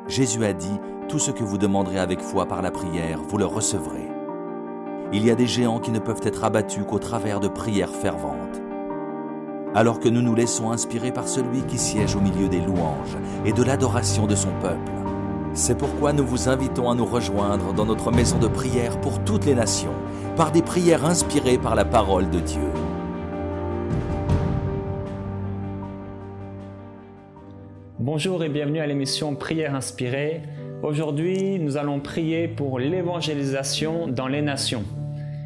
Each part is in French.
Jésus a dit « Tout ce que vous demanderez avec foi par la prière, vous le recevrez ». Il y a des géants qui ne peuvent être abattus qu'au travers de prières ferventes. Alors que nous nous laissons inspirer par celui qui siège au milieu des louanges et de l'adoration de son peuple. C'est pourquoi nous vous invitons à nous rejoindre dans notre maison de prière pour toutes les nations, par des prières inspirées par la parole de Dieu. Bonjour et bienvenue à l'émission Prière inspirée. Aujourd'hui, nous allons prier pour l'évangélisation dans les nations.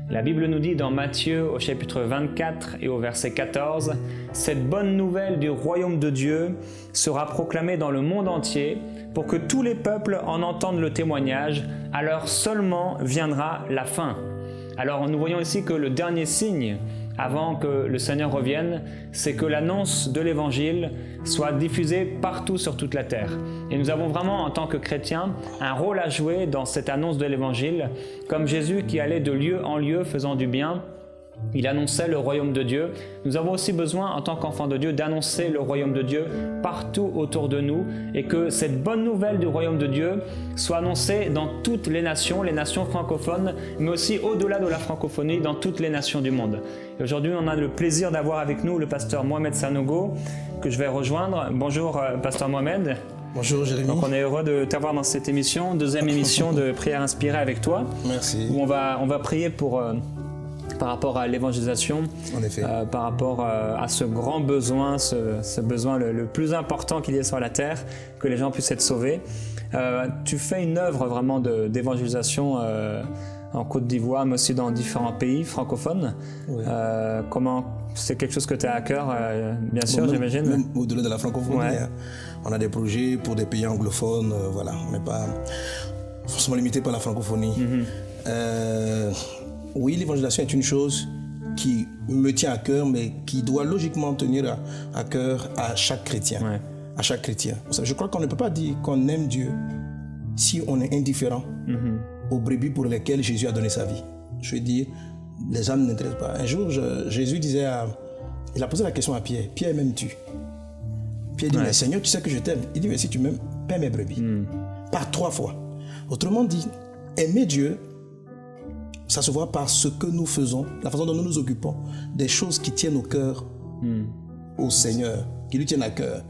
La Bible nous dit dans Matthieu au chapitre 24 et au verset 14 « Cette bonne nouvelle du royaume de Dieu sera proclamée dans le monde entier pour que tous les peuples en entendent le témoignage, alors seulement viendra la fin. » Alors nous voyons ici que le dernier signe avant que le Seigneur revienne, c'est que l'annonce de l'Évangile soit diffusée partout sur toute la terre. Et nous avons vraiment, en tant que chrétiens, un rôle à jouer dans cette annonce de l'Évangile, comme Jésus qui allait de lieu en lieu faisant du bien. Il annonçait le royaume de Dieu. Nous avons aussi besoin, en tant qu'enfants de Dieu, d'annoncer le royaume de Dieu partout autour de nous et que cette bonne nouvelle du royaume de Dieu soit annoncée dans toutes les nations francophones, mais aussi au-delà de la francophonie, dans toutes les nations du monde. Et aujourd'hui, on a le plaisir d'avoir avec nous le pasteur Mohamed Sanogo, que je vais rejoindre. Bonjour, pasteur Mohamed. Bonjour Jérémy. Donc on est heureux de t'avoir dans cette émission, deuxième émission de Prière inspirée avec toi. Merci. Où on va prier par rapport à l'évangélisation, en effet. Par rapport à ce grand besoin, ce besoin le plus important qu'il y ait sur la terre, que les gens puissent être sauvés. Tu fais une œuvre vraiment d'évangélisation en Côte d'Ivoire, mais aussi dans différents pays francophones. Oui. Comment c'est quelque chose que tu as à cœur, bien sûr, j'imagine. Même au-delà de la francophonie, ouais. On a des projets pour des pays anglophones, voilà. On n'est pas forcément limité par la francophonie. Oui, l'évangélisation est une chose qui me tient à cœur, mais qui doit logiquement tenir à cœur à chaque chrétien. Ouais. À chaque chrétien. Je crois qu'on ne peut pas dire qu'on aime Dieu si on est indifférent aux brebis pour lesquelles Jésus a donné sa vie. Je veux dire, les âmes n'intéressent pas. Un jour, Jésus disait il a posé la question à Pierre. Pierre, m'aimes-tu? Pierre dit, mais Seigneur, tu sais que je t'aime. Il dit, mais si tu m'aimes, paie mes brebis. Par 3 fois. Autrement dit, aimer Dieu, ça se voit par ce que nous faisons, la façon dont nous nous occupons des choses qui tiennent au cœur au Seigneur, qui lui tiennent à cœur.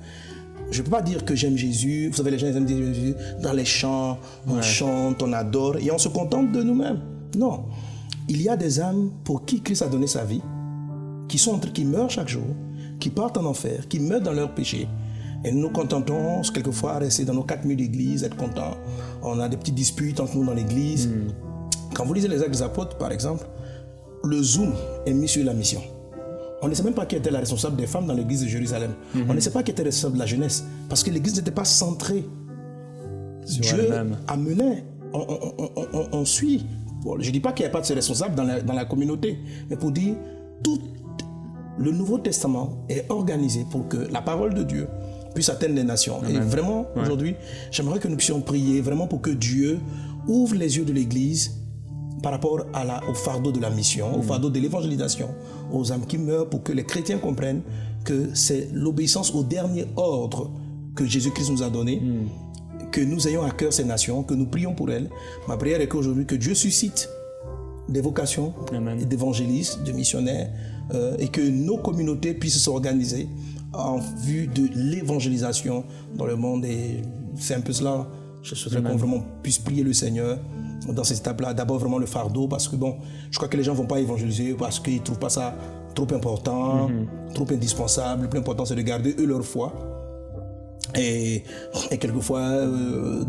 Je ne peux pas dire que j'aime Jésus. Vous savez, les gens ils aiment dire Jésus dans les chants, on chante, on adore et on se contente de nous-mêmes. Non. Il y a des âmes pour qui Christ a donné sa vie, qui meurent chaque jour, qui partent en enfer, qui meurent dans leur péché. Et nous nous contentons quelquefois à rester dans nos 4 murs d'église, être contents. On a des petites disputes entre nous dans l'église. Quand vous lisez les Actes des Apôtres, par exemple, le zoom est mis sur la mission. On ne sait même pas qui était la responsable des femmes dans l'église de Jérusalem. On ne sait pas qui était responsable de la jeunesse. Parce que l'église n'était pas centrée. Dieu amenait, on suit. Bon, je ne dis pas qu'il n'y a pas de responsable dans la communauté, mais pour dire, tout le Nouveau Testament est organisé pour que la parole de Dieu puisse atteindre les nations. Amen. Et vraiment, aujourd'hui, j'aimerais que nous puissions prier vraiment pour que Dieu ouvre les yeux de l'église par rapport au fardeau de la mission, au fardeau de l'évangélisation, aux âmes qui meurent, pour que les chrétiens comprennent que c'est l'obéissance au dernier ordre que Jésus-Christ nous a donné, que nous ayons à cœur ces nations, que nous prions pour elles. Ma prière est qu'aujourd'hui, que Dieu suscite des vocations, d'évangélistes, de missionnaires, et que nos communautés puissent s'organiser en vue de l'évangélisation dans le monde. Et c'est un peu cela. Je souhaiterais qu'on vraiment puisse prier le Seigneur dans cette étape-là. D'abord vraiment le fardeau, parce que bon, je crois que les gens ne vont pas évangéliser parce qu'ils ne trouvent pas ça trop important, trop indispensable. Le plus important, c'est de garder eux leur foi. Et quelquefois,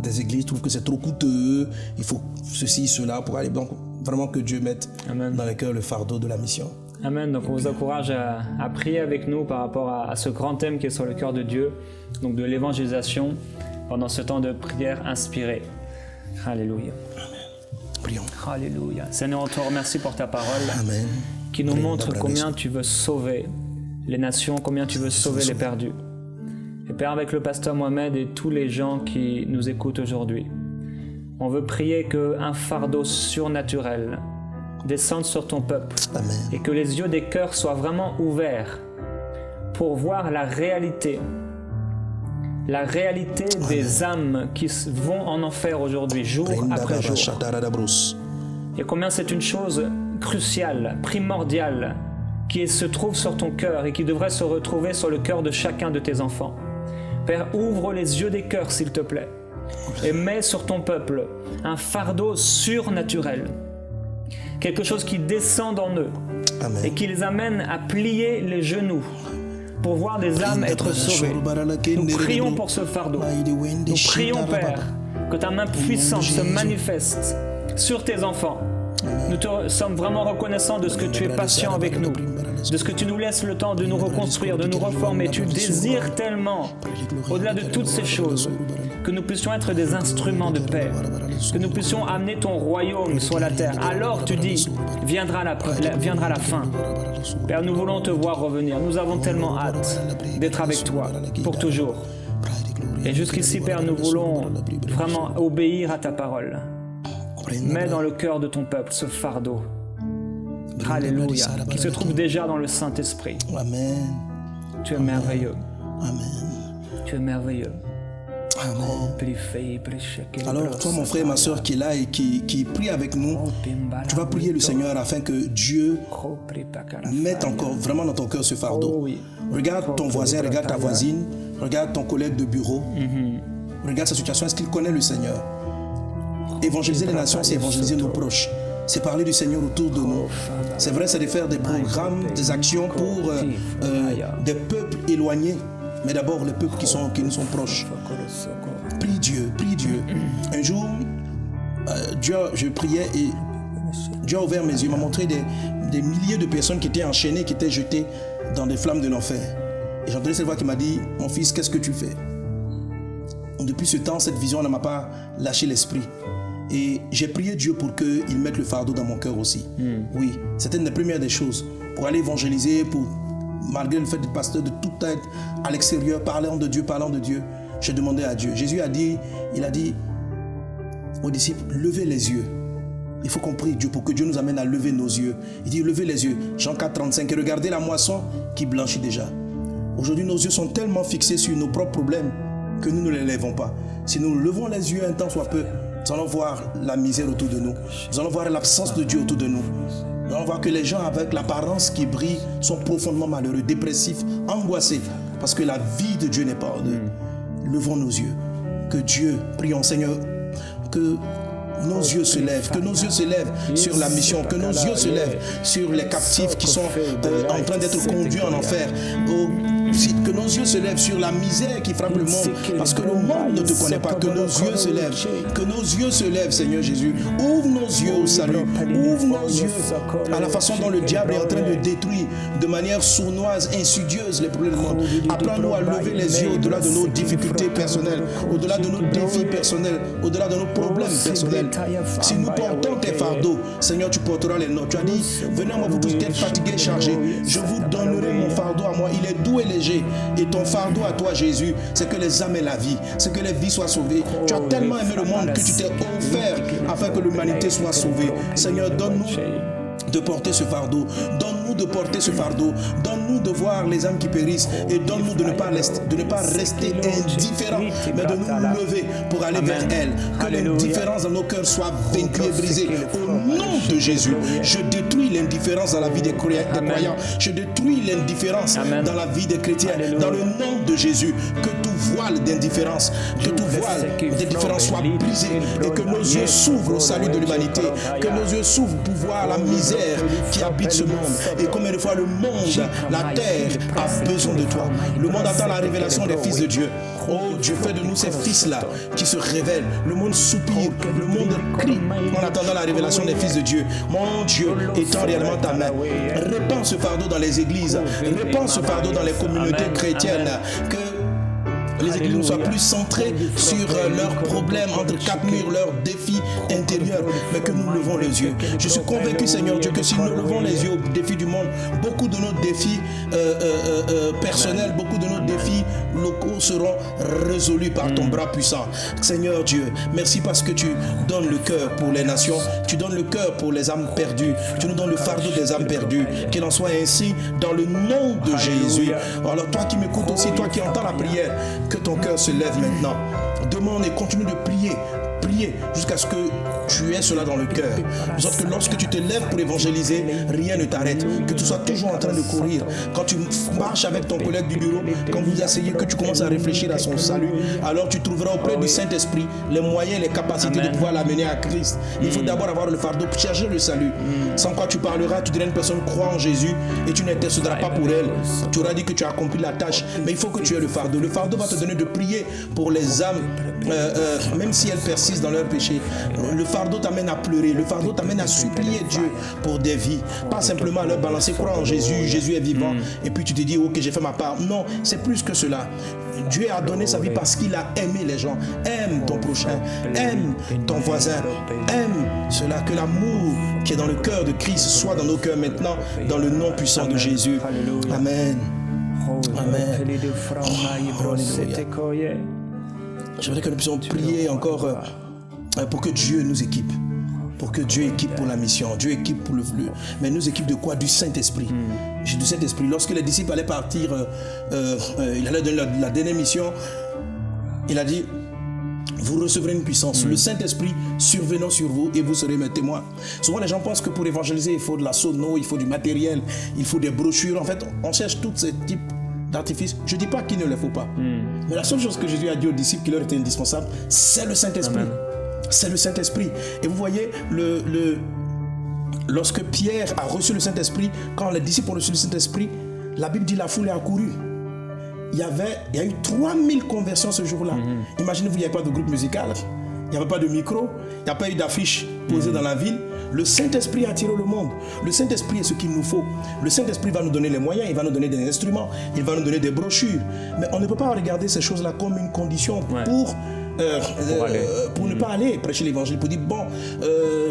des églises trouvent que c'est trop coûteux, il faut ceci, cela pour aller. Donc vraiment que Dieu mette dans les cœurs le fardeau de la mission. Amen. Donc on vous encourage à prier avec nous par rapport à ce grand thème qui est sur le cœur de Dieu, donc de l'évangélisation, pendant ce temps de prière inspirée. Alléluia. Amen. Prions. Alléluia. Seigneur, on te remercie pour ta parole. Amen. Qui nous montre combien tu veux sauver les nations, combien tu veux sauver les perdus. Et Père, avec le pasteur Mohamed et tous les gens qui nous écoutent aujourd'hui, on veut prier qu'un fardeau surnaturel descende sur ton peuple. Amen. Et que les yeux des cœurs soient vraiment ouverts pour voir la réalité la réalité des âmes qui vont en enfer aujourd'hui, jour après jour. Et combien c'est une chose cruciale, primordiale, qui se trouve sur ton cœur et qui devrait se retrouver sur le cœur de chacun de tes enfants. Père, ouvre les yeux des cœurs, s'il te plaît, et mets sur ton peuple un fardeau surnaturel, quelque chose qui descend en eux. Amen. Et qui les amène à plier les genoux pour voir des âmes être sauvées. Nous prions pour ce fardeau. Nous prions, Père, que ta main puissante se manifeste sur tes enfants. Nous te sommes vraiment reconnaissants de ce que tu es patient avec nous, de ce que tu nous laisses le temps de nous reconstruire, de nous reformer. Tu désires tellement, au-delà de toutes ces choses, que nous puissions être des instruments de paix, que nous puissions amener ton royaume sur la terre. Alors tu dis, viendra la fin. Père, nous voulons te voir revenir. Nous avons tellement hâte d'être avec toi pour toujours. Et jusqu'ici, Père, nous voulons vraiment obéir à ta parole. Mets dans le cœur de ton peuple ce fardeau. Alléluia, qui se trouve déjà dans le Saint-Esprit. Amen. Tu es merveilleux. Amen. Tu es merveilleux. Amen. Alors, toi, mon frère et ma soeur qui est là et qui prie avec nous, tu vas prier le Seigneur afin que Dieu mette encore vraiment dans ton cœur ce fardeau. Regarde ton voisin, regarde ta voisine, regarde ton collègue de bureau. Regarde sa situation. Est-ce qu'il connaît le Seigneur? Évangéliser les nations, c'est évangéliser nos proches. C'est parler du Seigneur autour de nous. C'est vrai, c'est de faire des programmes, des actions pour des peuples éloignés. Mais d'abord, les peuples qui nous sont proches. Prie Dieu, prie Dieu. Un jour, je priais et Dieu a ouvert mes yeux. Il m'a montré des milliers de personnes qui étaient enchaînées, qui étaient jetées dans des flammes de l'enfer. Et j'ai entendu cette voix qui m'a dit, mon fils, qu'est-ce que tu fais? Depuis ce temps, cette vision ne m'a pas lâché l'esprit. Et j'ai prié Dieu pour qu'il mette le fardeau dans mon cœur aussi. Oui, c'était une des premières des choses. Pour aller évangéliser, malgré le fait d'être pasteur, de tout être à l'extérieur, parlant de Dieu, j'ai demandé à Dieu. Jésus a dit aux disciples, levez les yeux. Il faut qu'on prie Dieu pour que Dieu nous amène à lever nos yeux. Il dit, levez les yeux. Jean 4, 35, et regardez la moisson qui blanchit déjà. Aujourd'hui, nos yeux sont tellement fixés sur nos propres problèmes que nous ne les lèvons pas. Si nous levons les yeux un temps soit peu, nous allons voir la misère autour de nous. Nous allons voir l'absence de Dieu autour de nous. Nous allons voir que les gens avec l'apparence qui brille sont profondément malheureux, dépressifs, angoissés, parce que la vie de Dieu n'est pas en eux. Levons nos yeux. Que Dieu, prions Seigneur, que nos yeux se lèvent, que nos yeux se lèvent sur la mission, que nos yeux se lèvent sur les captifs qui sont en train d'être conduits en enfer. Que nos yeux se lèvent sur la misère qui frappe le monde, parce que le monde ne te connaît pas. Que nos yeux se lèvent, que nos yeux se lèvent, Seigneur Jésus. Ouvre nos yeux au salut, ouvre nos yeux à la façon dont le diable est en train de détruire de manière sournoise, insidieuse les problèmes du monde. Apprends-nous à lever les yeux au-delà de nos difficultés personnelles, au-delà de nos défis personnels, au-delà de nos problèmes personnels. Si nous portons tes fardeaux, Seigneur, tu porteras les nôtres. Tu as dit, venez à moi vous tous qui êtes fatigués, chargés, je vous donnerai mon fardeau à moi. Il est doux et léger. Et ton fardeau à toi, Jésus, c'est que les âmes aient la vie, c'est que les vies soient sauvées. Tu as tellement aimé le monde que tu t'es offert afin que l'humanité soit sauvée. Seigneur, donne-nous de porter ce fardeau. Donne-nous de porter ce fardeau. Donne-nous de voir les âmes qui périssent et donne-nous de ne pas rester indifférents, mais de nous lever pour aller vers elles. Que l'indifférence dans nos cœurs soit vaincue et brisée. Au nom de Jésus, je détruis l'indifférence dans la vie des croyants. Je détruis l'indifférence dans la vie des chrétiens. Dans le nom de Jésus, que tout voile d'indifférence, que tout voile d'indifférence soit brisé et que nos yeux s'ouvrent au salut de l'humanité. Que nos yeux s'ouvrent pour voir la misère qui habite ce monde. Et combien de fois le monde, la terre a besoin de toi. Le monde attend la révélation des fils de Dieu. Oh Dieu, fais de nous ces fils-là qui se révèlent. Le monde soupire, le monde crie en attendant la révélation des fils de Dieu. Mon Dieu, étends réellement ta main. Répands ce fardeau dans les églises. Répands ce fardeau dans les communautés chrétiennes. Que les églises ne soient plus centrées sur leurs problèmes entre quatre murs, leurs défis intérieurs, mais que nous levons les yeux. Je suis convaincu, Seigneur Dieu, que si nous levons les yeux aux défis du monde, beaucoup de nos défis personnels, beaucoup de nos défis locaux seront résolus par ton bras puissant. Seigneur Dieu, merci parce que tu donnes le cœur pour les nations, tu donnes le cœur pour les âmes perdues, tu nous donnes le fardeau des âmes perdues. Qu'il en soit ainsi dans le nom de Jésus. Alors toi qui m'écoutes aussi, toi qui entends la prière, que ton cœur se lève maintenant. Demande et continue de prier. Prier jusqu'à ce que tu aies cela dans le cœur. De sorte que lorsque tu te lèves pour évangéliser, rien ne t'arrête. Que tu sois toujours en train de courir. Quand tu marches avec ton collègue du bureau, quand vous asseyez, que tu commences à réfléchir à son salut, alors tu trouveras auprès du Saint-Esprit les moyens, les capacités de pouvoir l'amener à Christ. Il faut d'abord avoir le fardeau pour chercher le salut. Sans quoi tu parleras, tu diras une personne croit en Jésus et tu n'intercéderas pas pour elle. Tu auras dit que tu as accompli la tâche, mais il faut que tu aies le fardeau. Le fardeau va te donner de prier pour les âmes, même si elles persistent dans leur péché. Le fardeau t'amène à pleurer, le fardeau t'amène à supplier Dieu pour des vies. Pas simplement à leur balancer, crois en Jésus, Jésus est vivant, et puis tu te dis, ok, j'ai fait ma part. Non, c'est plus que cela. Dieu a donné sa vie parce qu'il a aimé les gens. Aime ton prochain, aime ton voisin, aime cela. Que l'amour qui est dans le cœur de Christ soit dans nos cœurs maintenant, dans le nom puissant de Jésus. Amen. Amen. Oh, j'aimerais que nous puissions prier encore pour que Dieu nous équipe. Pour que Dieu équipe pour la mission. Dieu équipe pour le flux. Mais nous équipe de quoi? Du Saint-Esprit. Du Saint-Esprit. Lorsque les disciples allaient partir, il allait donner la dernière mission. Il a dit, vous recevrez une puissance. Le Saint-Esprit survenant sur vous et vous serez mes témoins. Souvent les gens pensent que pour évangéliser, il faut de la sono, il faut du matériel, il faut des brochures. En fait, on cherche tous ces types d'artifices. Je ne dis pas qu'il ne les faut pas. Mais la seule chose que Jésus a dit aux disciples qui leur était indispensable, c'est le Saint-Esprit. C'est le Saint-Esprit. Et vous voyez, lorsque Pierre a reçu le Saint-Esprit, quand les disciples ont reçu le Saint-Esprit, la Bible dit la foule est accourue. Il y a eu 3000 conversions ce jour-là. Imaginez-vous, il n'y avait pas de groupe musical, il n'y avait pas de micro, il n'y a pas eu d'affiches posées dans la ville. Le Saint-Esprit a attiré le monde. Le Saint-Esprit est ce qu'il nous faut. Le Saint-Esprit va nous donner les moyens, il va nous donner des instruments, il va nous donner des brochures. Mais on ne peut pas regarder ces choses-là comme une condition pour ne pas aller prêcher l'évangile, pour dire bon,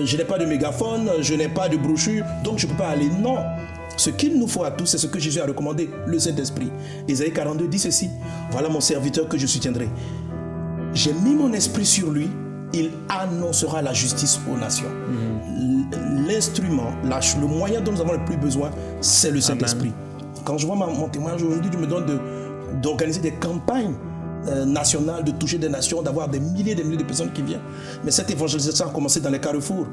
je n'ai pas de mégaphone, je n'ai pas de brochure, donc je ne peux pas aller. Non. Ce qu'il nous faut à tous, c'est ce que Jésus a recommandé, le Saint-Esprit. Ésaïe 42 dit ceci, voilà mon serviteur que je soutiendrai. J'ai mis mon esprit sur lui, il annoncera la justice aux nations. L'instrument, le moyen dont nous avons le plus besoin, c'est le Saint-Esprit. Quand je vois mon témoignage aujourd'hui, je me donne d'organiser des campagnes nationales, de toucher des nations, d'avoir des milliers de personnes qui viennent. Mais cette évangélisation a commencé dans les carrefours.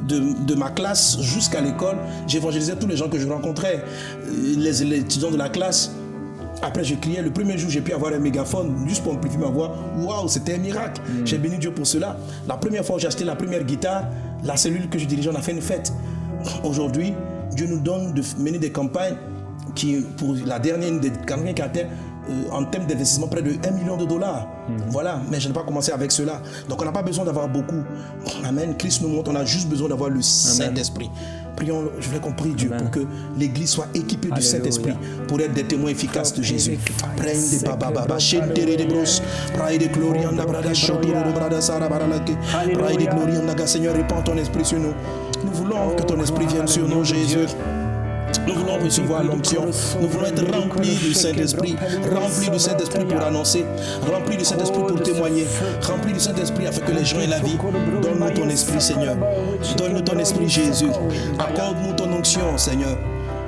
De ma classe jusqu'à l'école, j'évangélisais tous les gens que je rencontrais, les étudiants de la classe. Après, je criais. Le premier jour, j'ai pu avoir un mégaphone juste pour amplifier ma voix. Waouh, c'était un miracle. J'ai béni Dieu pour cela. La première fois où j'ai acheté la première guitare, la cellule que je dirigeais, on a fait une fête. Aujourd'hui, Dieu nous donne de mener des campagnes qui, pour la dernière des campagnes qui atteint en termes d'investissement près de $1 million. Voilà, mais je n'ai pas commencé avec cela. Donc on n'a pas besoin d'avoir beaucoup. Amen. Christ nous montre, on a juste besoin d'avoir le Saint-Esprit. Prions, je voulais qu'on prie Dieu pour que l'Église soit équipée du Saint-Esprit pour être des témoins efficaces de Jésus. Seigneur, répands ton esprit sur nous. Nous voulons que ton esprit vienne sur nous, Jésus. Nous voulons recevoir l'onction. Nous voulons être remplis du Saint-Esprit. Remplis du Saint-Esprit pour annoncer. Remplis du Saint-Esprit pour témoigner. Remplis du Saint-Esprit afin que les gens aient la vie. Donne-nous ton esprit, Seigneur. Donne-nous ton esprit, Jésus. Accorde-nous ton onction, Seigneur.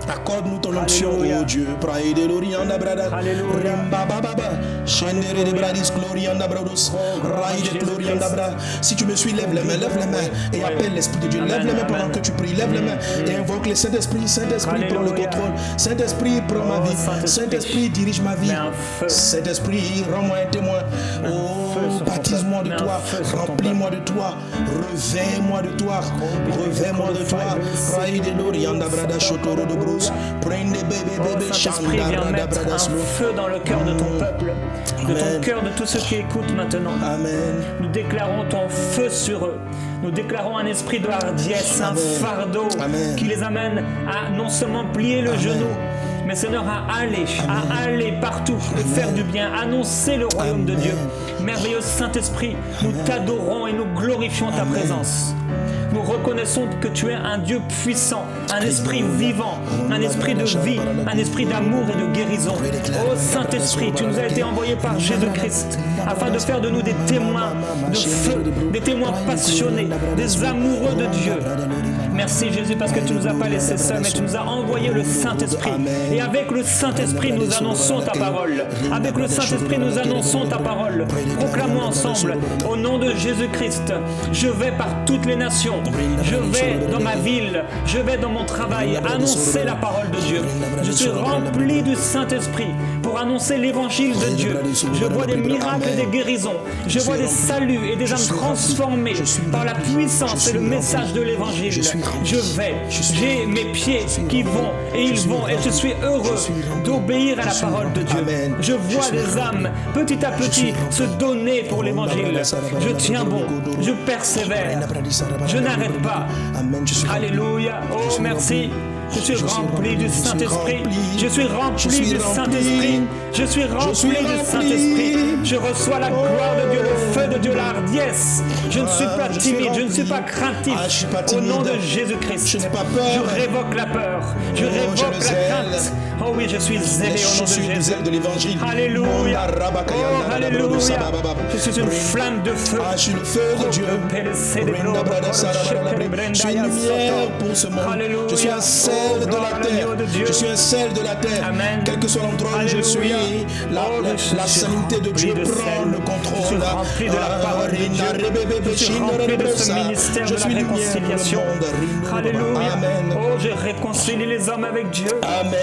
Accorde-nous ton onction, oh Dieu. Si tu me suis, lève les mains et appelle l'Esprit de Dieu. Lève les mains pendant que tu pries. Lève les mains et invoque le Saint-Esprit. Saint-Esprit, prends le contrôle. Saint-Esprit, prends ma vie. Saint-Esprit, dirige ma vie. Saint-Esprit, rends-moi un témoin. Oh, baptise-moi de toi. Remplis-moi de toi. Revêts-moi de toi. Revêts-moi de toi. Saint-Esprit, viens mettre un feu dans le cœur de ton peuple, de ton cœur, de tous ceux qui écoutent maintenant. Amen. Nous déclarons ton feu sur eux. Nous déclarons un esprit de hardiesse, un fardeau qui les amène à non seulement plier le genou, mais Seigneur, à aller partout et faire du bien, annoncer le royaume de Dieu. Merveilleux Saint-Esprit, nous t'adorons et nous glorifions ta présence. Nous reconnaissons que tu es un Dieu puissant, un esprit vivant, un esprit de vie, un esprit d'amour et de guérison. Ô Saint-Esprit, tu nous as été envoyé par Jésus-Christ afin de faire de nous des témoins de feu, des témoins passionnés, des amoureux de Dieu. Merci Jésus parce que tu ne nous as pas laissés seuls, mais tu nous as envoyé le Saint-Esprit. Et avec le Saint-Esprit, nous annonçons ta parole. Avec le Saint-Esprit, nous annonçons ta parole. Proclamons ensemble, au nom de Jésus-Christ, je vais par toutes les nations, je vais dans ma ville, je vais dans mon travail, annoncer la parole de Dieu. Je suis rempli du Saint-Esprit pour annoncer l'évangile de Dieu. Je vois des miracles et des guérisons. Je vois des saluts et des âmes transformées par la puissance et le message de l'évangile. Je vais, j'ai mes pieds qui vont et ils vont et je suis heureux d'obéir à la parole de Dieu. Je vois des âmes petit à petit se donner pour l'évangile. Je tiens bon, je persévère, je n'arrête pas. Alléluia, oh merci. Je suis rempli du Saint-Esprit. Je suis rempli du Saint-Esprit. Je suis rempli du Saint-Esprit. Je reçois la gloire de Dieu, le feu de Dieu, la hardiesse. Je ne suis pas timide, je ne suis pas craintif. Au nom de Jésus-Christ, je révoque la peur. Je révoque la crainte. Oh oui, je suis zélé au nom de Jésus. Alléluia. Oh, alléluia. Je suis une flamme de feu. Je suis le feu de Dieu. Je suis une lumière pour ce monde. Je suis un sel de la terre. Je suis un sel de la terre. Amen. Quel que soit l'endroit où je suis, la sainteté de Dieu prend le contrôle. Je suis rempli de la parole de Dieu. Je suis rempli de ce ministère de la réconciliation. Alléluia. Oh, je réconcilie les hommes avec Dieu.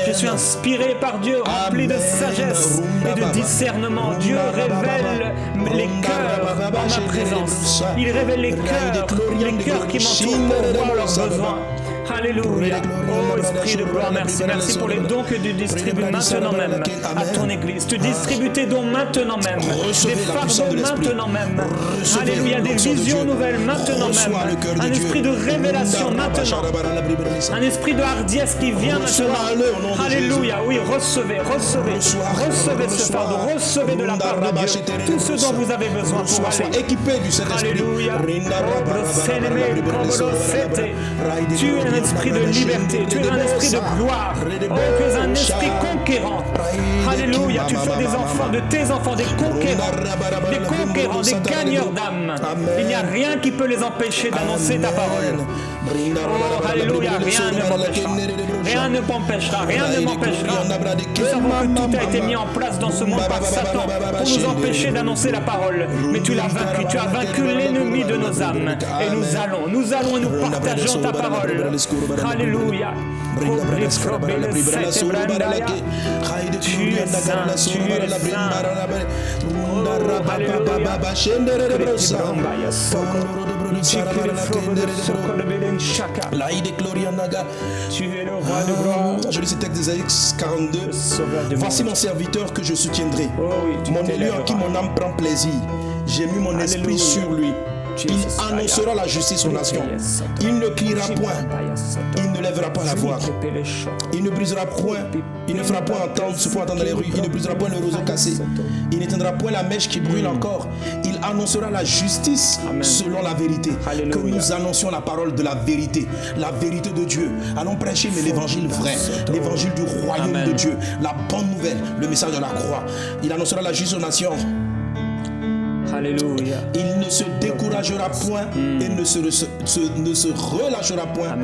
Je suis inspiré par Dieu, rempli de sagesse et de discernement. Dieu révèle les cœurs en ma présence. Il révèle les cœurs qui m'entourent pour voir leurs besoins. Alléluia. Oh Esprit de gloire, merci. Merci pour les dons que tu distribues maintenant même à ton Église. Tu distribues tes dons maintenant même. Des fardeaux maintenant même. Alléluia. Des visions nouvelles maintenant même. Un esprit de révélation maintenant. Un esprit de hardiesse qui vient maintenant. Alléluia. Oui, recevez ce fardeau. Recevez de la part de Dieu tout ce dont vous avez besoin pour aller. Équipé du Saint-Esprit. Alléluia. Tu es un esprit de liberté, tu es un esprit de gloire, oh, tu es un esprit conquérant. Alléluia, tu fais des enfants, de tes enfants, des conquérants, des gagneurs d'âme. Il n'y a rien qui peut les empêcher d'annoncer ta parole. Oh, alléluia, rien ne m'empêchera. Rien ne m'empêchera, rien ne m'empêchera. Nous savons que tout a été mis en place dans ce monde par Satan pour nous empêcher d'annoncer la parole. Mais tu l'as vaincu, tu as vaincu l'ennemi de nos âmes. Et nous allons et nous partageons ta parole. Alléluia. Tu es saint, tu es saint. Oh, alléluia. Tu es le roi de gloire. Je lis ce texte d'Ésaïe 42. Voici mon serviteur que je soutiendrai. Mon élu en qui mon âme prend plaisir. J'ai mis mon esprit sur lui. Il annoncera la justice aux nations. Il ne criera point. Il ne lèvera pas la voix. Il ne brisera point. Il ne fera point entendre ce point dans les rues. Il ne brisera point le roseau cassé. Il n'éteindra point la mèche qui brûle encore. Il annoncera la justice selon la vérité. Que nous annoncions la parole de la vérité de Dieu. Allons prêcher mais l'évangile vrai, l'évangile du royaume de Dieu, la bonne nouvelle, le message de la croix. Il annoncera la justice aux nations. Alléluia. Il ne se découragera point et ne se relâchera point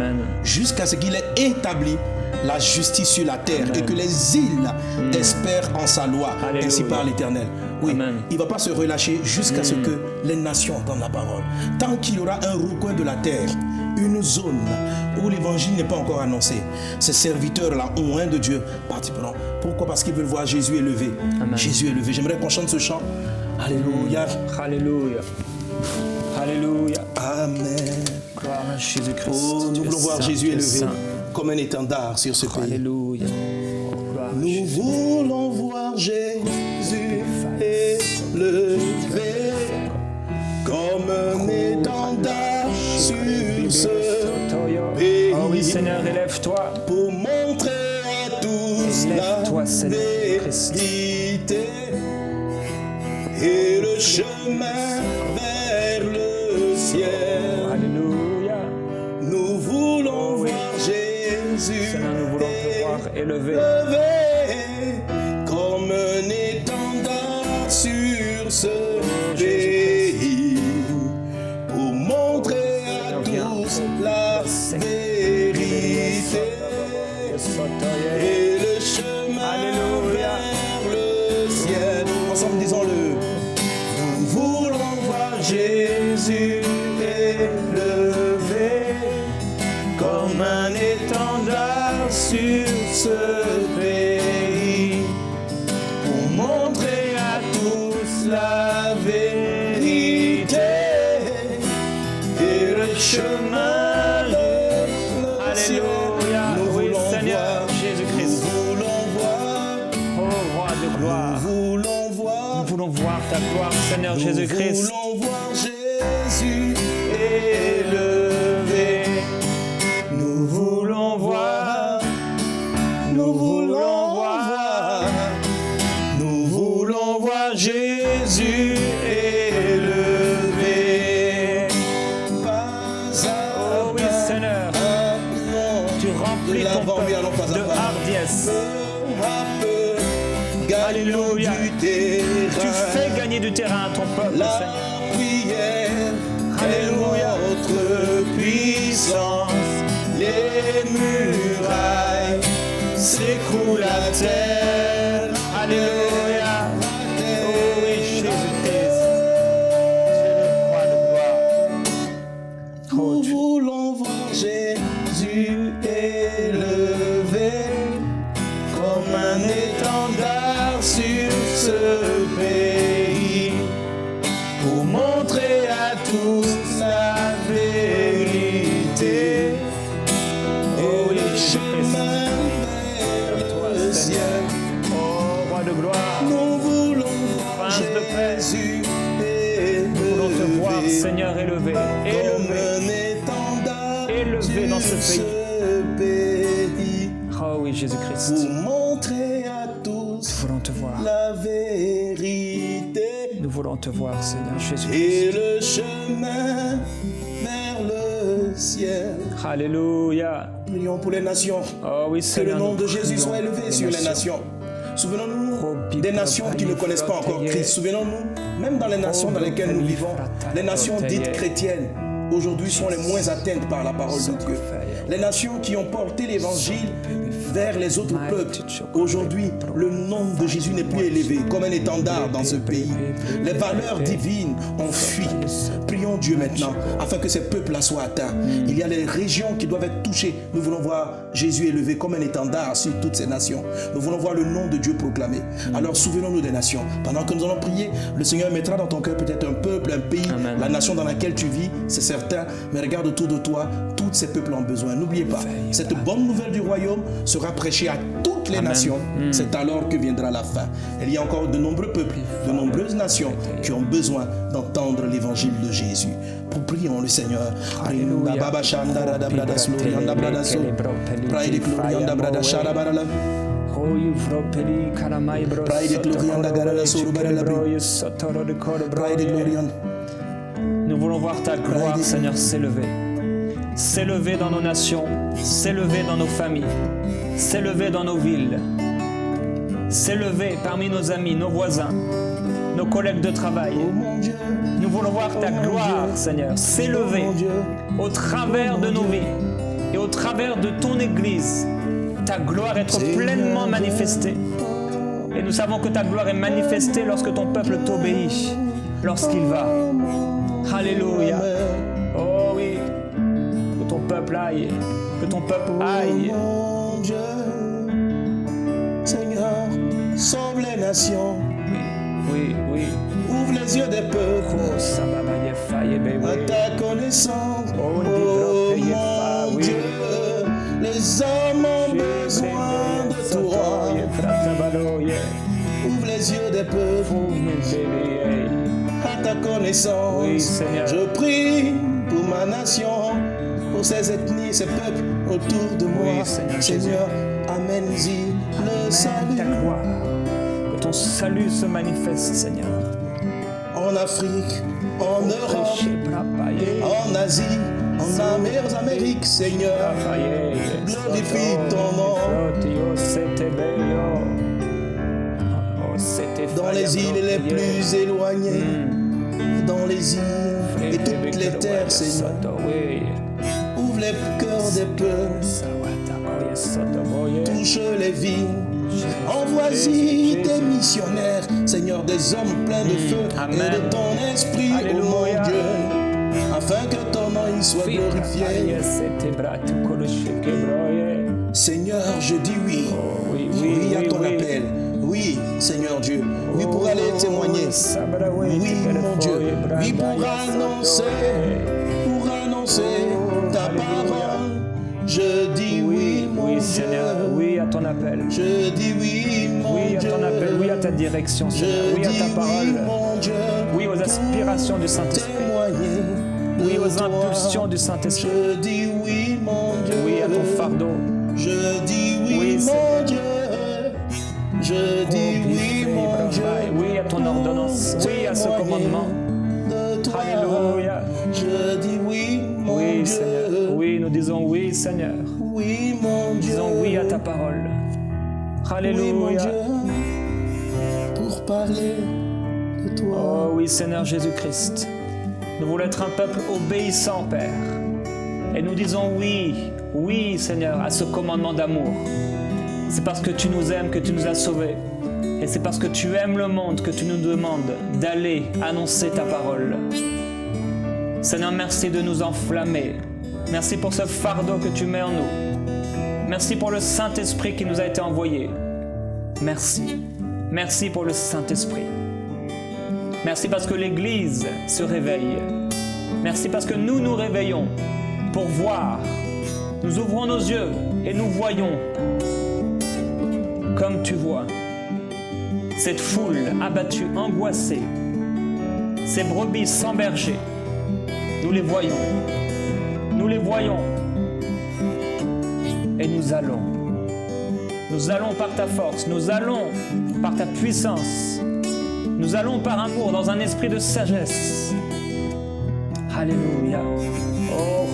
jusqu'à ce qu'il ait établi la justice sur la terre et que les îles espèrent en sa loi. Alléluia. Ainsi par l'Éternel. Oui, il ne va pas se relâcher jusqu'à ce que les nations entendent la parole. Tant qu'il y aura un recoin de la terre, une zone où l'évangile n'est pas encore annoncé, ces serviteurs-là ont un de Dieu participeront. Pourquoi? Parce qu'ils veulent voir Jésus élevé. Jésus élevé. J'aimerais qu'on chante ce chant. Alléluia. Alléluia. Alléluia. Amen. Gloire à Jésus-Christ. Oh, nous voulons voir Jésus élevé comme un étendard sur ce pays. Alléluia. Nous voulons voir Jésus élevé comme un étendard sur ce pays. Oh oui, Seigneur, élève-toi. Pour montrer à tous la vérité et le chemin vers le ciel. Alléluia. Nous voulons voir Jésus élevé. Comme un étendard sur ce pays, pour montrer à tous la vérité et le chemin vers le ciel. Ensemble, disons-le. Nous voulons voir Jésus élevé comme un étendard sur ce pays, pour montrer à tous la vérité et le chemin de ciel. Alléluia. Nous Oui, voulons Seigneur voir, Jésus-Christ. nous voulons voir, Oh, roi de gloire. nous voulons voir ta gloire, Seigneur Jésus-Christ. Nous voulons voir Jésus élevé. Nous voulons voir, nous voulons voir, nous voulons voir Jésus élevé. Oh oui, Seigneur, tu remplis ton peuple de hardiesse. Alléluia. Tu fais gagner du terrain à ton peuple, La Seigneur. prière Alléluia. est notre puissance. Les murailles s'écroulent à terre. Alléluia. Oh oui, Jésus-Christ. C'est le roi de gloire. Oh Nous Dieu. voulons voir Jésus élevé comme un étendard sur ce pays, pour montrer à tous la vérité et le chemin vers le ciel. Oh roi de gloire. Nous voulons voir Prince de paix. Jésus Nous voulons te voir, élevé Seigneur, élevé. comme Élevé. un étendard Élevé dans ce sur ce pays, Oh oui, Jésus-Christ. pour montrer à Nous tous voulons te voir. la vérité Nous voulons te voir, Seigneur Jésus-Christ. et le chemin vers le ciel. Alléluia. Prions pour les nations. Oh oui, Que le Seigneur. nom nous de Jésus prions soit élevé pour sur les nations. Souvenons-nous des nations qui ne connaissent pas encore Christ. Souvenons-nous, même dans les nations dans lesquelles nous vivons, les nations dites chrétiennes, aujourd'hui sont les moins atteintes par la parole de Dieu. Les nations qui ont porté l'évangile vers les autres peuples. Aujourd'hui, le nom de Jésus n'est plus élevé comme un étendard dans ce pays. Les valeurs divines ont fui. Prions Dieu maintenant afin que ces peuples-là soient atteints. Il y a les régions qui doivent être touchées. Nous voulons voir Jésus élevé comme un étendard sur toutes ces nations. Nous voulons voir le nom de Dieu proclamé. Alors souvenons-nous des nations. Pendant que nous allons prier, le Seigneur mettra dans ton cœur peut-être un peuple, un pays, Amen. la nation dans laquelle tu vis, c'est certain. Mais regarde autour de toi, tous ces peuples ont besoin. N'oubliez pas, cette bonne nouvelle du royaume sera prêchée à toutes les Amen. nations. C'est alors que viendra la fin. Il y a encore de nombreux peuples, de nombreuses nations qui ont besoin d'entendre l'évangile de Jésus. Pour prions le Seigneur. Alléluia. Nous voulons voir ta gloire, Seigneur, s'élever. S'élever dans nos nations, s'élever dans nos familles, s'élever dans nos villes, s'élever parmi nos amis, nos voisins, nos collègues de travail. Nous voulons voir ta gloire, Seigneur, s'élever au travers de nos vies et au travers de ton Église. Ta gloire être pleinement manifestée. Et nous savons que ta gloire est manifestée lorsque ton peuple t'obéit, lorsqu'il va. Alléluia. Oh oui, que ton peuple aille, que ton peuple aille. Mon Dieu, Seigneur, sauve les nations. Oui, oui. Ouvre les yeux des peuples Oh, sababa yefa yebe, à oui. ta connaissance. Oh, Oh librote yefa, mon oui. Dieu, les hommes ont besoin de toi. Ouvre les yeux des peuples à ta connaissance. Oui, Seigneur. Je prie pour ma nation, pour ces ethnies, ces peuples autour de moi. Oui, Seigneur amène-y le salut. Ta gloire. Que ton salut se manifeste, Seigneur. En Afrique, en Europe, en Asie, En Amérique, Seigneur, glorifie ton nom. Dans les îles les plus éloignées, dans les îles et toutes les terres, Seigneur, ouvre les cœurs des peuples, touche les vies, envoie-y des missionnaires, Seigneur, des hommes pleins de feu et de ton esprit, ô mon Dieu, afin que ton nom y soit glorifié. Seigneur, je dis oui, oui à ton appel. Oui, Seigneur Dieu. Oui, pour aller témoigner. Oui, mon Dieu. Oui, pour annoncer ta parole. Je dis oui, mon Dieu. Oui, Seigneur. Oui à ton appel. Je dis oui, mon Dieu. Oui à ton appel. Oui à ta direction, Seigneur. Oui à ta parole. Oui, mon Dieu. Oui aux aspirations du Saint-Esprit. Oui aux impulsions du Saint-Esprit. Je dis oui, mon Dieu. Oui à ton fardeau. Je dis oui, mon Dieu. Je dis oui, mon Dieu. Oui à ton ordonnance. Oui à ce commandement. Alléluia. Je dis oui, mon Dieu. Seigneur. Oui, nous disons oui, Seigneur. Oui, mon Dieu. Nous disons oui à ta parole. Alléluia. Oui, mon Dieu. Pour parler de toi. Oh oui, Seigneur Jésus-Christ. Nous voulons être un peuple obéissant, Père. Et nous disons oui, oui, Seigneur, à ce commandement d'amour. C'est parce que tu nous aimes que tu nous as sauvés. Et c'est parce que tu aimes le monde que tu nous demandes d'aller annoncer ta parole. Seigneur, merci de nous enflammer. Merci pour ce fardeau que tu mets en nous. Merci pour le Saint-Esprit qui nous a été envoyé. Merci. Merci pour le Saint-Esprit. Merci parce que l'Église se réveille. Merci parce que nous nous réveillons pour voir. Nous ouvrons nos yeux et nous voyons comme tu vois. Cette foule abattue, angoissée, ces brebis sans berger, nous les voyons. Nous les voyons. Et nous allons. Nous allons par ta force, nous allons par ta puissance. Nous allons par amour dans un esprit de sagesse. Alléluia. Oh,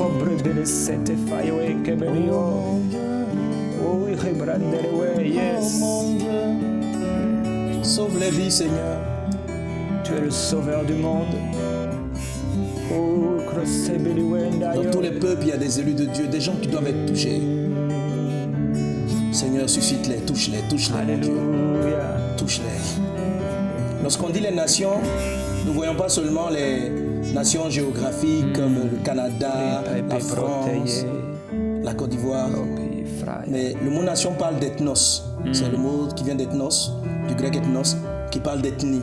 yes. Sauve les vies, Seigneur. Tu es le sauveur du monde. Dans tous les peuples, il y a des élus de Dieu, des gens qui doivent être touchés. Seigneur, suscite-les, touche-les, touche-les, mon Dieu. Touche-les. Lorsqu'on dit les nations, nous ne voyons pas seulement les nations géographiques comme le Canada, la France, la Côte d'Ivoire. Mais le mot nation parle d'ethnos. C'est le mot qui vient d'ethnos, du grec ethnos, qui parle d'ethnie.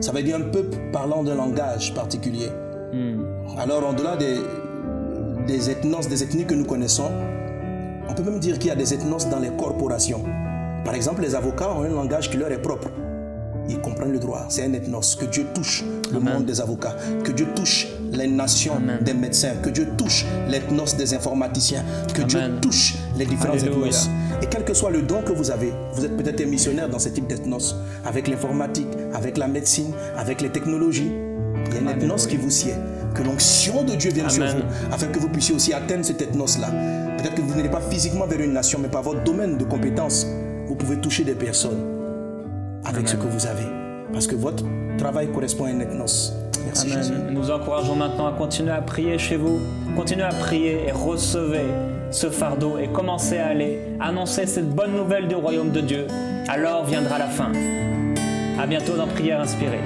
Ça veut dire un peuple parlant d'un langage particulier. Alors, au-delà des ethnos, des ethnies que nous connaissons, on peut même dire qu'il y a des ethnos dans les corporations. Par exemple, les avocats ont un langage qui leur est propre. Ils comprennent le droit, c'est un ethnos. Que Dieu touche le monde des avocats, que Dieu touche les nations des médecins, que Dieu touche l'ethnos des informaticiens, que Dieu touche les différents ethnos. Et quel que soit le don que vous avez, vous êtes peut-être un missionnaire dans ce type d'ethnos, avec l'informatique, avec la médecine, avec les technologies. Il y a un ethnos qui vous sied. Que l'onction de Dieu vienne sur vous, afin que vous puissiez aussi atteindre cet ethnos-là. Peut-être que vous n'allez pas physiquement vers une nation, mais par votre domaine de compétences, vous pouvez toucher des personnes avec ce que vous avez. Parce que votre travail correspond à un ethnos. Merci Jésus. Nous encourageons maintenant à continuer à prier chez vous. Continuez à prier et recevez ce fardeau et commencez à aller annoncer cette bonne nouvelle du royaume de Dieu. Alors viendra la fin. À bientôt dans Prière Inspirée.